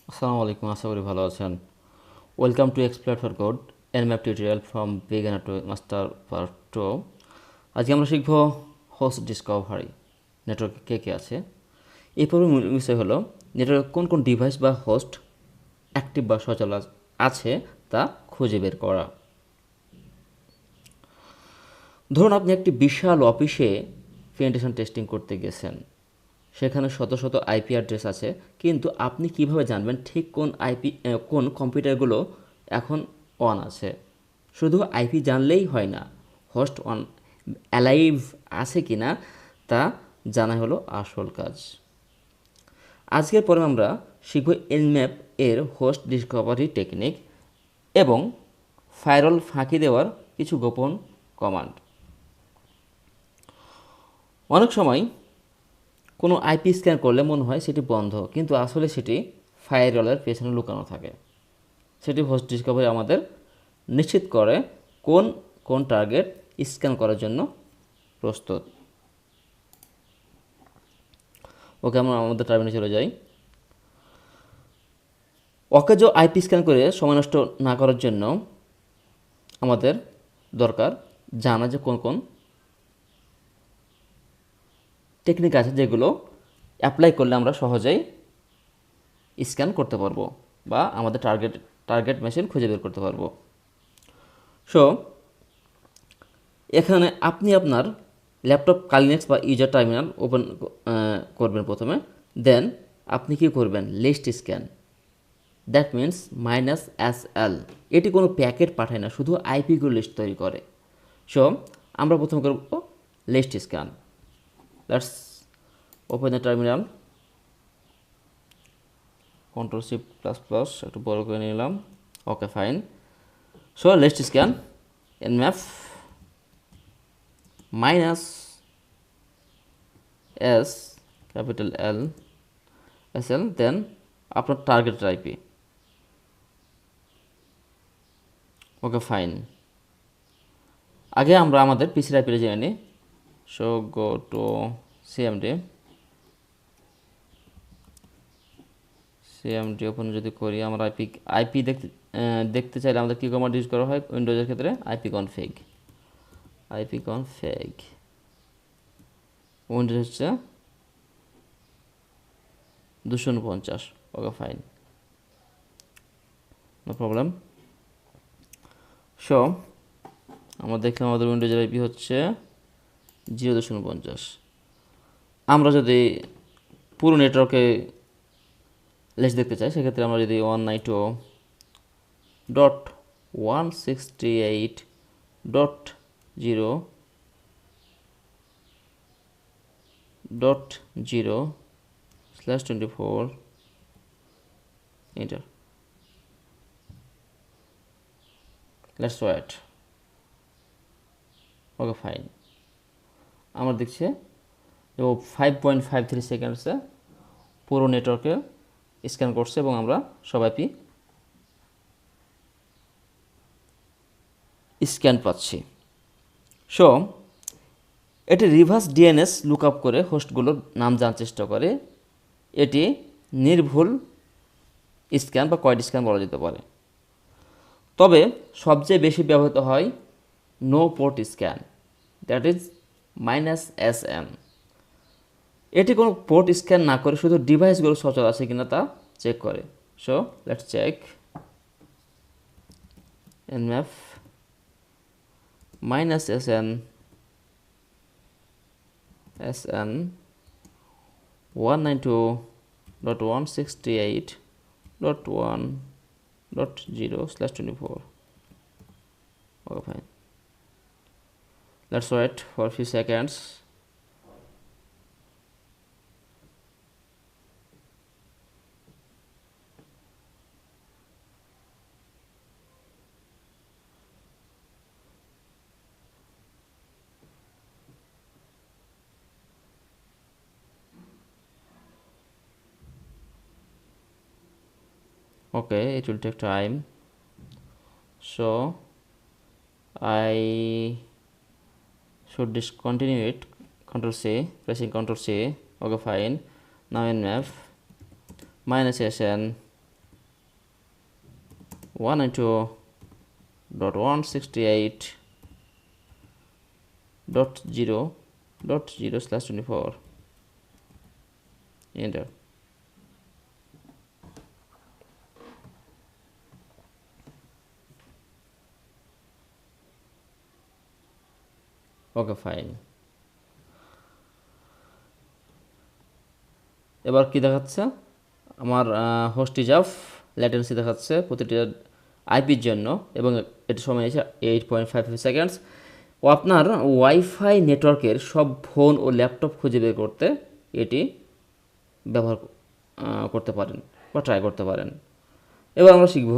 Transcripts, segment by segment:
আসসালামু আলাইকুম, আশা করি ভালো আছেন। Welcome to explore for code map tutorial from beginner two master part 2। আজকে আমরা শিখব হোস্ট ডিসকভারি। নেটওয়ার্কে কে কে আছে। এই পর্বের মূল বিষয় হলো নেটওয়ার্কে কোন কোন ডিভাইস বা হোস্ট অ্যাক্টিভ বা সচল আছে তা খুঁজে বের করা। ধরুন আপনি একটি বিশাল অফিসে পেনিট্রেশন টেস্টিং করতে গেছেন। সেখানে শত শত আইপি অ্যাড্রেস আছে, কিন্তু আপনি কিভাবে জানবেন ঠিক কোন কম্পিউটারগুলো এখন অন আছে? শুধু আইপি জানলেই হয় না, হোস্ট অন অ্যালাইভ আছে কি না তা জানা হলো আসল কাজ। আজকের পরে আমরা শিখব এনম্যাপ এর হোস্ট ডিসকভারি টেকনিক এবং ফায়ারওয়াল ফাঁকি দেওয়ার কিছু গোপন কমান্ড। অনেক সময় কোনো আইপি স্ক্যান করলে মনে হয় সেটি বন্ধ, কিন্তু আসলে সেটি ফায়ারওয়ালের পেছনে লুকানো থাকে। সেটি হোস্ট ডিসকভারি আমাদের নিশ্চিত করে কোন কোন টার্গেট স্ক্যান করার জন্য প্রস্তুত। ওকে, আমরা আমাদের টার্মিনালে চলে যাই। অকেজো আইপি স্ক্যান করে সময় নষ্ট না করার জন্য আমাদের দরকার জানা যে কোন কোন টেকনিক আছে যেগুলো অ্যাপ্লাই করলে আমরা সহজেই স্ক্যান করতে পারবো বা আমাদের টার্গেট মেশিন খুঁজে বের করতে পারবো। সো এখানে আপনি আপনার ল্যাপটপ কালিনেক্স বা ইউজার টার্মিনাল ওপেন করবেন প্রথমে। দেন আপনি কি করবেন? List scan, that means -SL। এটি কোনো প্যাকেট পাঠায় না, শুধু আইপিগুলো লিস্ট তৈরি করে। সো আমরা প্রথমে করব list scan. Let's open the terminal, Ctrl++, একটু বড় করে নিলাম। Okay, fine. So list scan nmap -s capital L SL, then আপনার টার্গেট আইপি। ওকে, ফাইন। আগে আমরা আমাদের পিসির আইপিটা জেনে নিই। So go to CMD open যদি করি, আমরা আইপি দেখতে চাইলে আমাদের কি কমান্ড ইউজ করা হয় উইন্ডোজের ক্ষেত্রে? IP config. উইন্ডোজ হচ্ছে 249। ওকে, ফাইন, নো প্রবলেম। সো আমরা দেখলাম আমাদের উইন্ডোজের আইপি হচ্ছে 0.250। আমরা যদি পুরো নেটওয়ার্কে লিস্ট দেখতে চাই, সেক্ষেত্রে আমরা যদি 192.168.0.0/24 enter. Let's wait. Okay, fine. আমরা দেখছি যে 5.53 সেকেন্ডসে পুরো নেটওয়ার্কে স্ক্যান করছে এবং আমরা সবাই স্ক্যান পাচ্ছি। সো এটি রিভার্স ডিএনএস লুক আপ করে হোস্টগুলোর নাম জানার চেষ্টা করে। এটি নির্ভুল স্ক্যান বা কয়েড স্ক্যান বলা যেতে পারে। তবে সবচেয়ে বেশি ব্যবহৃত হয় no port scan, that is -SM। এটি কোনো পোর্ট স্ক্যান না করে শুধু ডিভাইসগুলো সচল আছে কিনা তা চেক করে। So let's check nmap -SN 192.168.1.0/24. Okay, fine. Let's wait for a few seconds. Okay, it will take time. So I should discontinue it. Ctrl C, pressing Ctrl C. Okay, fine. Now nmap -SN 192.168.0.0/24 enter. Okay fine. এবার কি দেখাচ্ছে আমার host is of latency দেখাচ্ছে প্রতিটি আইপির জন্য এবং এটি সময় এসে 8.55 সেকেন্ডস। ও আপনার ওয়াইফাই নেটওয়ার্কের সব ফোন ও ল্যাপটপ খুঁজে বের করতে এটি ব্যবহার করতে পারেন বা ট্রাই করতে পারেন। এবার আমরা শিখব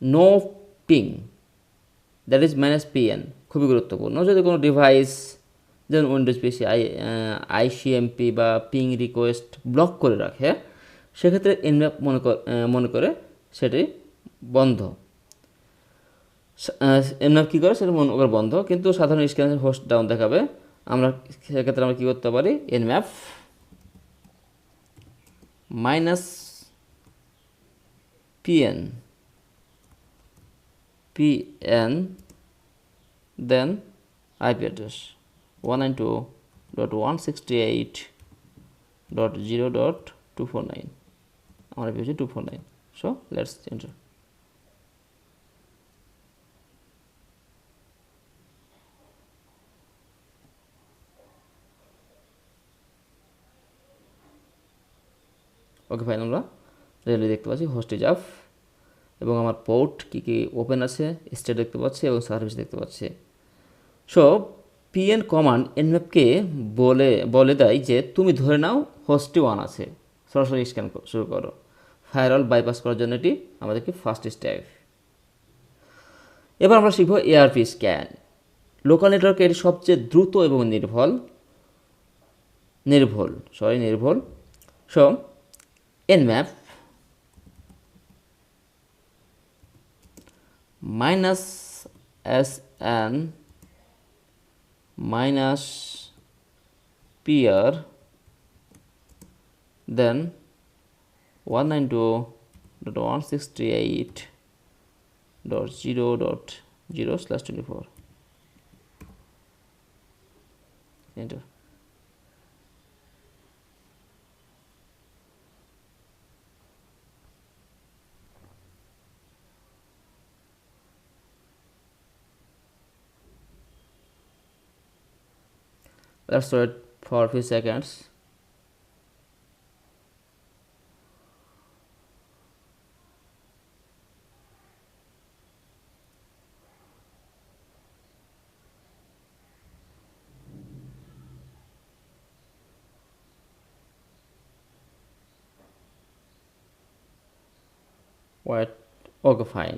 no ping, that is -PN, খুবই গুরুত্বপূর্ণ। যদি কোনো ডিভাইস যেমন উইন্ডোজ পিসি আইসিএমপি বা পিং রিকোয়েস্ট ব্লক করে রাখে, সেক্ষেত্রে এনম্যাপ মনে করে সেটি বন্ধ। এনম্যাপ কী করে সেটা মনে করে বন্ধ, কিন্তু সাধারণ স্ক্যানের হোস্ট ডাউন দেখাবে। আমরা সেক্ষেত্রে আমরা কী করতে পারি, এনম্যাপ -PN দেন IP address 192.168.0.249. আমার IP হচ্ছে 249. So let's enter. Okay fine, আমরা রেলে দেখতে পাচ্ছি হোস্ট ইজ অফ এবং আমার পোর্ট কী কী ওপেন আছে, স্টেট দেখতে পাচ্ছি এবং সার্ভিস দেখতে পাচ্ছি। সো পিএন কমান্ড এনম্যাপকে বলে দেয় যে তুমি ধরে নাও হোস্টটি 1 আছে, সরাসরি স্ক্যান শুরু করো। ফায়ারওয়াল বাইপাস করার জন্য এটি আমাদেরকে ফার্স্ট স্টেপ। এবার আমরা শিখব এআরপি স্ক্যান। লোকাল নেটওয়ার্কের সবচেয়ে দ্রুত এবং নির্ভুল so nmap -sn -peer then 192.168.0.0/24 enter. Let's wait for a few seconds. Wait, okay fine.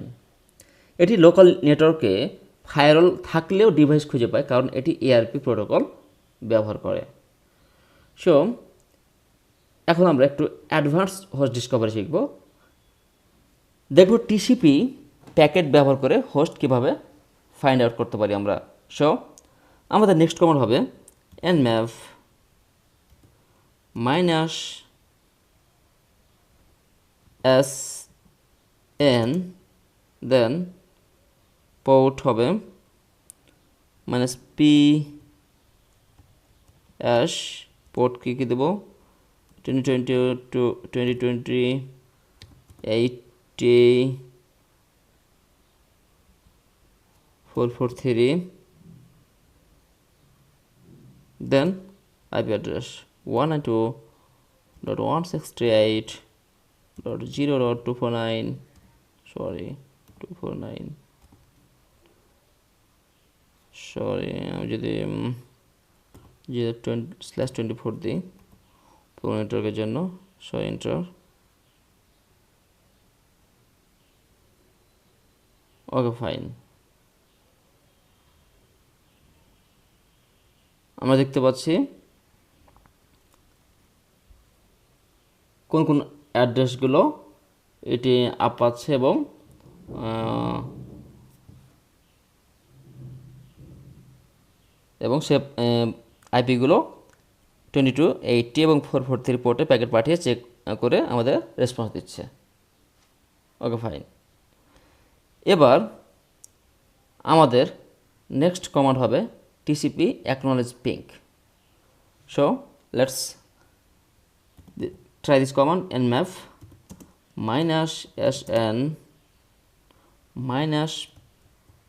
এটি লোকাল নেটওয়ার্কে ফায়ারওয়াল থাকলেও ডিভাইস খুঁজে পায়, কারণ এটি এআরপি প্রোটোকল ব্যবহার করে। সো এখন আমরা একটু অ্যাডভান্স হোস্ট ডিসকভারি শিখব। দেখব টিসিপি প্যাকেট ব্যবহার করে হোস্ট কীভাবে ফাইন্ড আউট করতে পারি আমরা। সো আমাদের নেক্সট কমান্ড হবে nmap -sn দেন পোর্ট হবে -p পোর্ট কী দেবো 2020 80 443 দেন IP address 192.168.0.249 আমি যদি 20/24 দিই পুরো নেটওয়ার্কের জন্য, এন্টার। ওকে ফাইন, আমরা দেখতে পাচ্ছি কোন অ্যাড্রেসগুলো এটি আপ পাচ্ছে এবং সে আইপিগুলো 2280 এবং 443 পোর্টে প্যাকেট পাঠিয়ে চেক করে আমাদের রেসপন্স দিচ্ছে। ওকে ফাইন, এবার আমাদের নেক্সট কমান্ড হবে TCP acknowledge ping. So let's try this command nmap -sn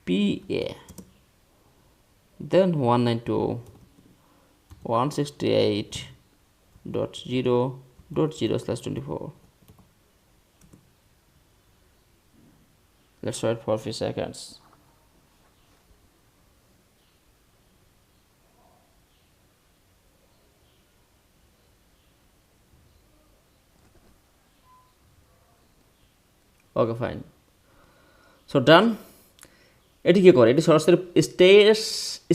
-pa, then 192.168.0.0/24. Let's wait for a few seconds. Okay fine, so done. এটি কী করে? এটি সরাসরি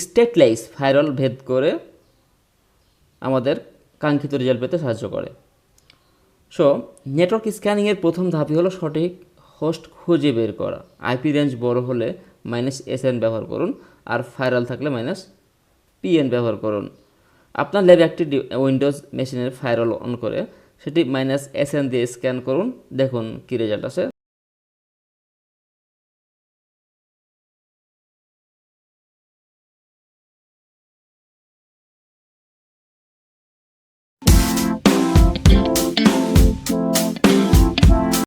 স্টেটলাইজ ফায়ারওয়াল ভেদ করে আমাদের কাঙ্ক্ষিত রেজাল্ট পেতে সাহায্য করে। সো নেটওয়ার্ক স্ক্যানিংয়ের প্রথম ধাপই হলো সঠিক হোস্ট খুঁজে বের করা। আইপি রেঞ্জ বড় হলে -SN ব্যবহার করুন, আর ফায়ারওয়াল থাকলে -PN ব্যবহার করুন। আপনার ল্যাবে একটি উইন্ডোজ মেশিনের ফায়ারওয়াল অন করে সেটি -SN দিয়ে স্ক্যান করুন, দেখুন কী রেজাল্ট আসে।